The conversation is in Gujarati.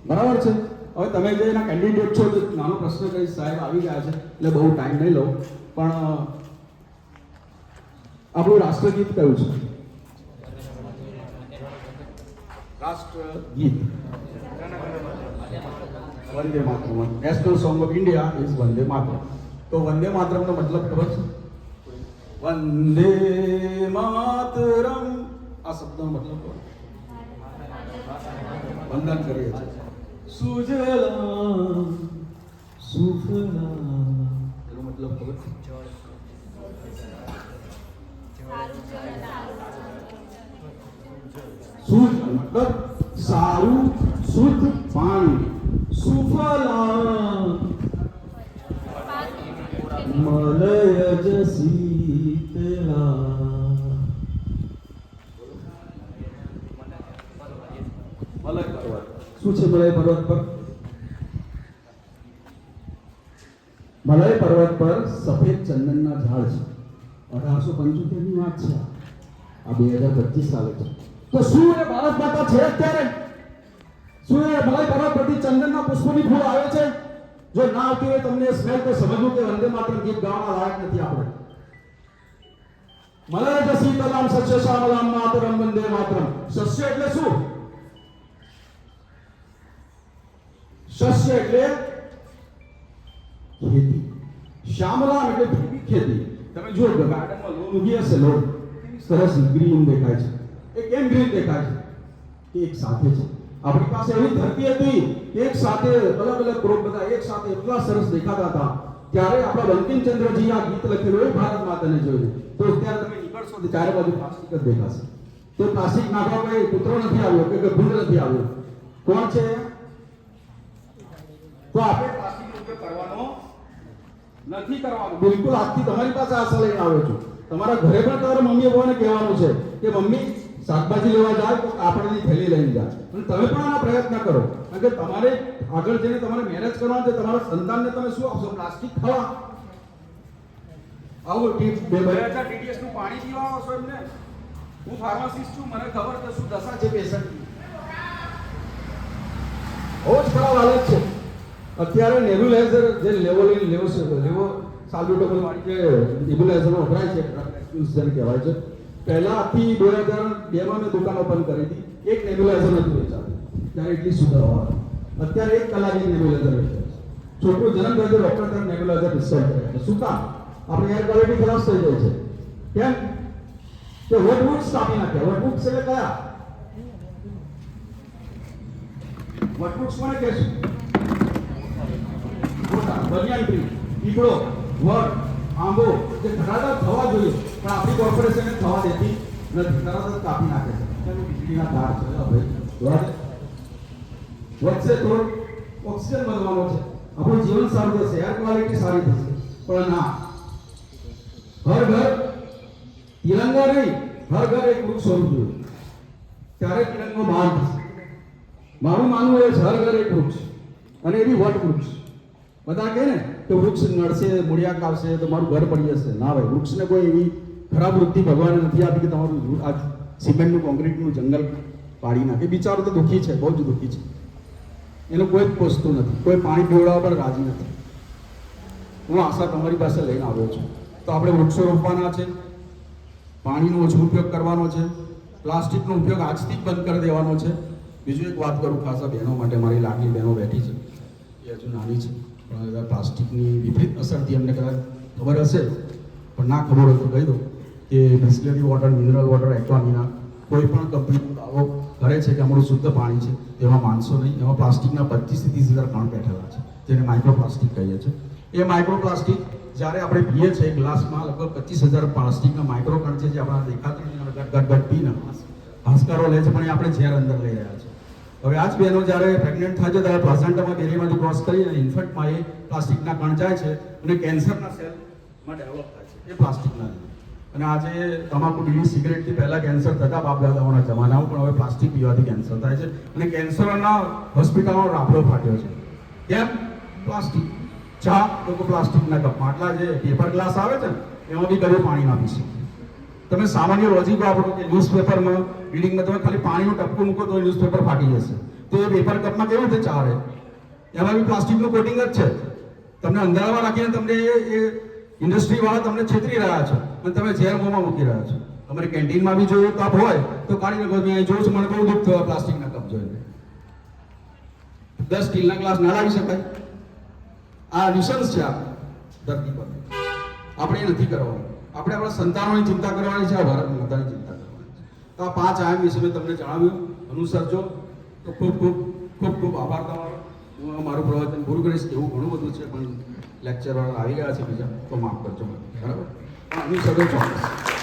બરાબર છે. હવે તમે જે એના કેન્ડિડેટ છો તો નાનો પ્રશ્ન કહીશ, સાહેબ આવી ગયા છે એટલે બહુ ટાઈમ નહીં લઉં, પણ આપણું રાષ્ટ્રગીત કયું છે? રાષ્ટ્રગીત Vande Mataram. National song of India is Vande Mataram. તો વંદે માતરમનો મતલબ ખબર છે? વંદે માતરમ આ શબ્દનો મતલબ ખબર? વંદન કરીએ છીએ. સુજલામ સુફલામ એનો મતલબ ખબર? શુદ્ધ મતલબ સારું શુદ્ધ પાણી. સુફલામ મલયજ શીતલા. મલય પર્વત શું છે? મલય પર્વત પર સફેદ ચંદનના ઝાડ છે. 1875 ની વાત છે. આ 2025 સાલે છે. તો શું એ ભારત માતા છે અત્યારે? શું એ મલય પર્વત પરથી ચંદનના પુષ્પોની ફૂલ આવે છે? જો ના આવતી હોય તમને સ્મેલ તો સમજવું કે વંદે માતરમ ગીત ગાવાના લાયક નથી આપણે. મલય શીતલામ સસ્ય શ્યામલામ માતરમ વંદે માતરમ. સસ્ય એટલે શું? સસ્ય એટલે ખેતી. શ્યામલામ એટલે ભીની ખેતી. તમે જુઓ ગાર્ડનમાં લોન ઉગી હશે, લોન સરસ ગ્રીન દેખાય છે. એ કેમ ગ્રીન દેખાય છે? કે એક સાથે છે. આપણી પાસે એવી ધરતી હતી એક સાથે અલગ અલગ ક્રોપ બધા એક સાથે એટલા સરસ દેખાતા હતા. ત્યારે આપણા બંકિમચંદ્રજી આ ગીત લખેલું એ ભારત માતાને જોયું. તો ત્યારે તમે નીકળશો તો ચારે બાજુ પ્લાસ્ટિક જ દેખાશે. તો પ્લાસ્ટિક નાખવા કોઈ કૂતરો નથી આવ્યો કે ભૂંડ નથી આવ્યો. કોણ છે? તો આપણે પ્લાસ્ટિકનો ઉપયોગ કરવાનો નથી કરવાનો. બિલકુલ આજથી તમારી પાસે આશા લઈને આવ્યો છું. તમારા ઘરે પણ તમારા મમ્મી પપ્પાને કહેવાનું છે કે મમ્મી શાકભાજી લેવા જાય તો કાપડની થેલી લઈને જાય. અને તમે પણ આનો પ્રયત્ન કરો, કારણ કે તમારે આગળ જઈને તમારે મેરેજ કરવાનું છે. તમારા સંતાનને તમે શું આપશો? પ્લાસ્ટિક ખાવા? આવું BHR TDS નું પાણી પીવા આવશો એમને? હું ફાર્માસિસ્ટ છું, મને ખબર છે શું દશા છે પેશન્ટની. બહુ જ ખરાબ હાલત છે. અત્યારે નેબ્યુલાઇઝર જે લેવો સાલ્બ્યુટેબલ વાળી જે નેબ્યુલાઇઝર વપરાય છે, જેને કહેવાય છે, પહેલાથી 2002માં મેં દુકાન ઓપન કરી હતી. એક નેબ્યુલાઇઝર નથી વેચાતું ત્યારે એટલી સુધારવા. અત્યારે 1 કલાક એક નેબ્યુલાઇઝર વેચાય છે. છોકરું જન્મ થાય તો ડોક્ટર તરફ નેબ્યુલાઇઝર ડિસ્ચાર્જ કરે છે. શું કામ? આપણી એર ક્વોલિટી ખરાબ થઈ જાય છે. કેમ? કે વટવૃક્ષ કાપી નાખ્યા. વટવૃક્ષ એટલે કયા? વટવૃક્ષ કોને કહેશું? બનિયાન ટ્રી, પીપળો, વડ, આંબો જે ઘટાડા થવા જોઈએ પણ આપણી કોર્પોરેશને થવા દેતી નથી. તરત જ કાપી નાખે છે. વીજળીના તાર છે. વધશે તો ઓક્સિજન વધવાનો છે, આપણું જીવન સારું થશે, એર ક્વોલિટી સારી થશે. પણ ના, હર ઘર તિરંગા નહીં, હર ઘર એક વૃક્ષ હોવું જોઈએ. ત્યારે તિરંગો બહાર થશે. મારું માનવું એ છે હર ઘર એક વૃક્ષ, અને એ બી વટ વૃક્ષ. બધા કહે ને કે વૃક્ષ નડશે, મૂળિયા કાપશે તો મારું ઘર પડી જશે. ના ભાઈ, વૃક્ષને કોઈ એવી ખરાબ વૃત્તિ ભગવાને નથી આપી કે તમારું આ સિમેન્ટનું કોન્ક્રીટનું જંગલ પાડી નાખે. બિચારો તો દુઃખી છે, બહુ જ દુઃખી છે. એનું કોઈ જ પોસતું નથી, કોઈ પાણી પીવડાવવા પર રાજી નથી. હું આશા તમારી પાસે લઈને આવ્યો છું. તો આપણે વૃક્ષો રોપવાના છે, પાણીનો ઓછો ઉપયોગ કરવાનો છે, પ્લાસ્ટિકનો ઉપયોગ આજથી જ બંધ કરી દેવાનો છે. બીજું એક વાત કરું ખાસ આ બહેનો માટે, મારી લાગણી બહેનો બેઠી છે, એ હજુ નાની છે, પણ પ્લાસ્ટિકની વિપરીત અસરથી એમને કદાચ ખબર હશે, પણ ના ખબર હોય તો કહી દઉં કે બિસ્લેરી વોટર, મિનરલ વોટર, એક્વામિના કોઈ પણ કંપનીનો દાવો કરે છે કે અમારું શુદ્ધ પાણી છે, એમાં માનશો નહીં. એમાં પ્લાસ્ટિકના 25 થી 30,000 કણ બેઠેલા છે, જેને માઇક્રોપ્લાસ્ટિક કહીએ છીએ. એ માઇક્રોપ્લાસ્ટિક જ્યારે આપણે પીએ છીએ ગ્લાસમાં, લગભગ 25,000 પ્લાસ્ટિકના માઇક્રો કણ છે, જે આપણા દેખાતા નહીં, ગટ પીને હાશકારો લે છે, પણ એ આપણે ઝેર અંદર લઈ રહ્યા છીએ. હવે આ જ બહેનો જ્યારે પ્રેગ્નન્ટ થાય છે ત્યારે પ્લાઝન્ટામાં બેરીમાંથી ક્રોસ કરીને ઇન્ફેક્ટમાં એ પ્લાસ્ટિકના કણ જાય છે અને કેન્સરના સેલમાં ડેવલપ થાય છે એ પ્લાસ્ટિકના લીધે. અને આજે તમાકુ, બીડી, સિગરેટથી પહેલાં કેન્સર થતા બાપ દાદાઓના જમાનામાં, પણ હવે પ્લાસ્ટિક પીવાથી કેન્સર થાય છે. અને કેન્સરના હોસ્પિટલમાં રાફડો ફાટ્યો છે. કેમ? પ્લાસ્ટિક. ચા લોકો પ્લાસ્ટિકના કપમાં, આટલા જે પેપર ગ્લાસ આવે છે ને એમાં બી કદી પાણી ના પી શકે. તમે સામાન્ય લોજિક વાપરો કે ન્યૂઝપેપરમાં, બિલ્ડિંગમાં તમે ખાલી પાણીનું ટપકું મૂકો તો ન્યૂઝપેપર ફાટી જશે. તો એ પેપર કપમાં કેવી રીતે ચાલે? એમાં બી પ્લાસ્ટિકનું કોટિંગ જ છે. તમને અંધારામાં રાખીને તમને એ ઇન્ડસ્ટ્રીવાળા તમને છેતરી રહ્યા છે અને તમે ઝેર મોંમાં મૂકી રહ્યા છો. તમારી કેન્ટીનમાં બી જો એ કપ હોય તો કાઢી નાખો. મેં જોઉં છું, મને બહુ દુઃખ થયું પ્લાસ્ટિકના કપ જોઈને. 10 સ્ટીલના ગ્લાસ ના લાવી શકાય? આ ન્યુસન્સ છે આ ધરતી પર. આપણે એ નથી કરવાનું. આપણે આપણા સંતાનોની ચિંતા કરવાની છે, આ ભારત માતાની ચિંતા કરવાની છે. તો આ 5 આયામ વિશે મેં તમને જણાવ્યું, અનુસરજો. તો ખૂબ ખૂબ ખૂબ ખૂબ આભાર તમારો. હું મારું પ્રવચન પૂરું કરીશ. એવું ઘણું બધું છે પણ લેક્ચર વાળા આવી ગયા છે બીજા, તો માફ કરજો. બરાબર? અનુસરજો ચોક્કસ.